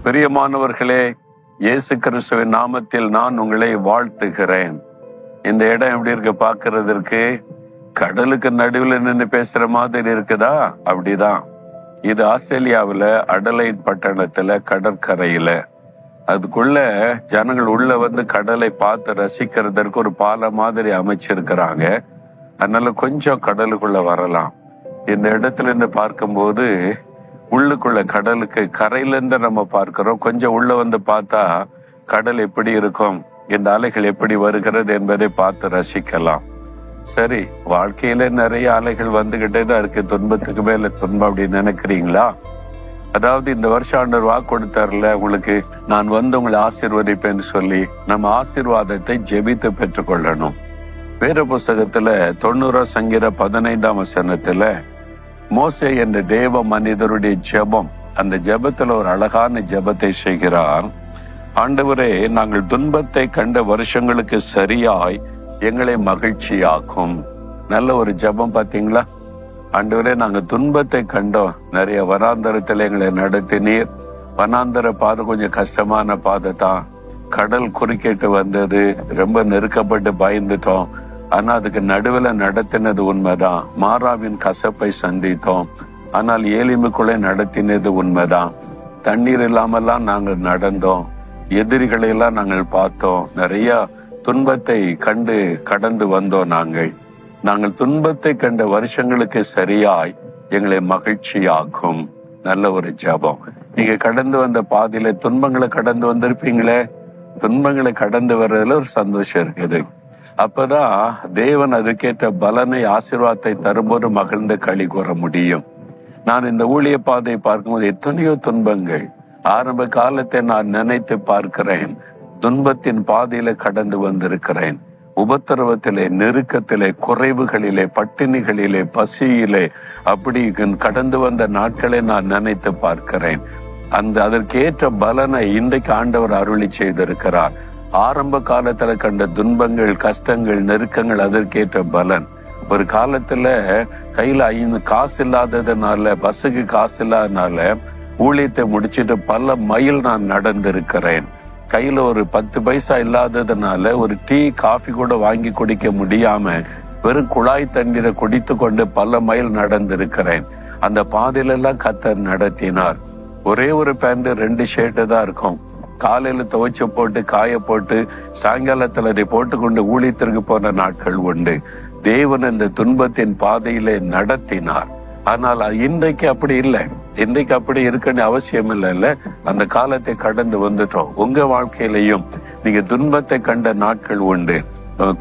பிரியமானவர்களே, இயேசு கிறிஸ்துவின் நாமத்தில் நான் உங்களை வாழ்த்துகிறேன். இந்த இடம் எப்படி இருக்கு பார்க்கிறதுக்கு? கடலுக்கு நடுவில் நின்று பேசுற மாதிரி இருக்குதா? அப்படிதான். இது ஆஸ்திரேலியாவில் அடலைட் பட்டணத்துல கடற்கரையில. அதுக்குள்ள ஜனங்கள் உள்ள வந்து கடலை பார்த்து ரசிக்கிறதற்கு ஒரு பாலம் மாதிரி அமைச்சிருக்கிறாங்க. அதனால கொஞ்சம் கடலுக்குள்ள வரலாம். இந்த இடத்துல இருந்து பார்க்கும்போது உள்ளுக்குள்ள கடலுக்கு கரையில இருந்து நம்ம பார்க்கிறோம். கொஞ்சம் உள்ள வந்து பார்த்தா கடல் எப்படி இருக்கும், இந்த அலைகள் எப்படி வருகிறது என்பதை பார்த்து ரசிக்கலாம். சரி, வாழ்க்கையில நிறைய அலைகள் வந்துகிட்டே தான் இருக்கு. துன்பத்துக்கு மேல துன்பம் அப்படின்னு நினைக்கிறீங்களா? அதாவது இந்த வருஷம் ஆண்டவர் வாக்கு கொடுத்தார்ல உங்களுக்கு, நான் வந்து உங்களை ஆசீர்வதிப்பேன்னு சொல்லி நம்ம ஆசீர்வாதத்தை ஜெபித்து பெற்றுக்கொள்ளணும். வேத புஸ்தகத்துல 90 சங்கீதம் 15ஆம் வசனத்துல மோசே என்ற தேவ மனிதருடைய ஜெபம், அந்த ஜெபத்துல ஒரு அழகான ஜெபத்தை செய்கிறார். ஆண்டவரே, நாங்கள் துன்பத்தை கண்ட வருஷங்களுக்கு சரியாய் எங்களை மகிழ்ச்சியாக்கும். நல்ல ஒரு ஜெபம் பாத்தீங்களா? ஆண்டவரே, நாங்க துன்பத்தை கண்டோம், நிறைய வனாந்தரத்துல எங்களை நடத்தினீர். வனாந்தர பாதை கொஞ்சம் கஷ்டமான பாதை தான். கடல் குறுக்கிட்டு வந்தது, ரொம்ப நெருக்கப்பட்டு பயந்துட்டோம். ஆனா அதுக்கு நடுவில் நடத்தினது உண்மைதான். மாறாவின் கசப்பை சந்தித்தோம், ஆனால் ஏலிமுக்குள்ளே நடத்தினது உண்மைதான். தண்ணீர் இல்லாமல்லாம் நாங்கள் நடந்தோம், எதிரிகளை எல்லாம் நாங்கள் பார்த்தோம், நிறைய துன்பத்தை கண்டு கடந்து வந்தோம். நாங்கள் துன்பத்தை கண்ட வருஷங்களுக்கு சரியாய் எங்களை மகிழ்ச்சியாக்கும். நல்ல ஒரு ஜெபம். நீங்க கடந்து வந்த பாதையில துன்பங்களை கடந்து வந்திருப்பீங்களே, துன்பங்களை கடந்து வர்றதுல ஒரு சந்தோஷம் இருக்குது. அப்பதான் தேவன் அதுக்கேற்ற பலனை, ஆசீர்வாதத்தை தரும்போது மகிழ்ந்து களி கூற முடியும். நான் இந்த ஊழிய பாதையை பார்க்கும்போது எத்தனையோ துன்பங்கள், ஆரம்ப காலத்தை நான் நினைத்து பார்க்கிறேன். துன்பத்தின் பாதையில கடந்து வந்திருக்கிறேன். உபத்திரவத்திலே, நெருக்கத்திலே, குறைவுகளிலே, பட்டினிகளிலே, பசியிலே அப்படி கடந்து வந்த நாட்களை நான் நினைத்து பார்க்கிறேன். அதற்கேற்ற பலனை இன்றைக்கு ஆண்டவர் அருளி செய்திருக்கிறார். ஆரம்ப காலத்துல கண்ட துன்பங்கள், கஷ்டங்கள், நெருக்கங்கள் அதற்கேற்ற பலன். ஒரு காலத்துல கையில காசு இல்லாததுனால, பஸ்ஸுக்கு காசு இல்லாதனால ஊழியத்தை முடிச்சுட்டு பல மைல் நான் நடந்திருக்கிறேன். கையில ஒரு 10 பைசா இல்லாததுனால ஒரு டீ, காஃபி கூட வாங்கி குடிக்க முடியாம வெறும் குழாய் தண்ணீரை குடித்து கொண்டு பல மைல் நடந்திருக்கிறேன். அந்த பாதையில எல்லாம் கர்த்தர் நடத்தினார். ஒரே ஒரு பேண்ட், 2 ஷர்ட் தான் இருக்கும். காலையில துவைச்சு போட்டு, காய போட்டு, சாயங்காலத்துல அதை போட்டுக்கொண்டு ஊழியத்திற்கு போன நாட்கள் உண்டு. தேவன் இந்த துன்பத்தின் பாதையிலே நடத்தினார். ஆனால் இன்றைக்கு அப்படி இல்லை. இன்றைக்கு அப்படி இருக்குன்னு அவசியம் இல்லைல்ல. அந்த காலத்தை கடந்து வந்துட்டோம். உங்க வாழ்க்கையிலையும் நீங்க துன்பத்தை கண்ட நாட்கள் உண்டு.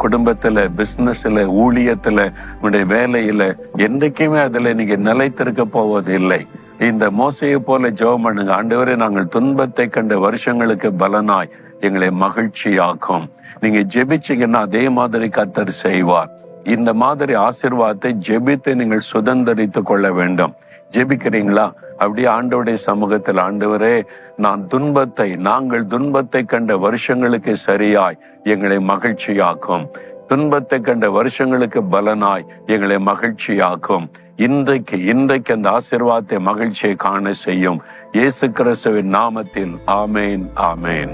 குடும்பத்துல, பிசினஸ்ல, ஊழியத்துல, உங்களுடைய வேலையில, என்றைக்குமே அதுல நீங்க நிலைத்திருக்க போவது இல்லை. இந்த மோசையை போல ஜெபம் பண்ணுங்க. ஆண்டவரே, நாங்கள் துன்பத்தை கண்ட வருஷங்களுக்கு பலனாய் எங்களை மகிழ்ச்சியாக்கும். நீங்க ஜெபிச்சீங்கன்னா அதே மாதிரி கர்த்தர் செய்வார். இந்த மாதிரி ஆசீர்வாதத்தை ஜெபித்து நீங்கள் சுதந்திரித்து கொள்ள வேண்டும். ஜெபிக்கிறீங்களா? அப்படியே ஆண்டவருடைய சமூகத்தில், ஆண்டவரே, நாங்கள் துன்பத்தை கண்ட வருஷங்களுக்கு சரியாய் எங்களை மகிழ்ச்சியாக்கும். துன்பத்தை கண்ட வருஷங்களுக்கு பலனாய் எங்களை மகிழ்ச்சியாக்கும். இன்றைக்கு அந்த ஆசீர்வாதத்தை, மகிழ்ச்சியை காண செய்யும். இயேசு கிறிஸ்துவின் நாமத்தில் ஆமேன், ஆமேன்.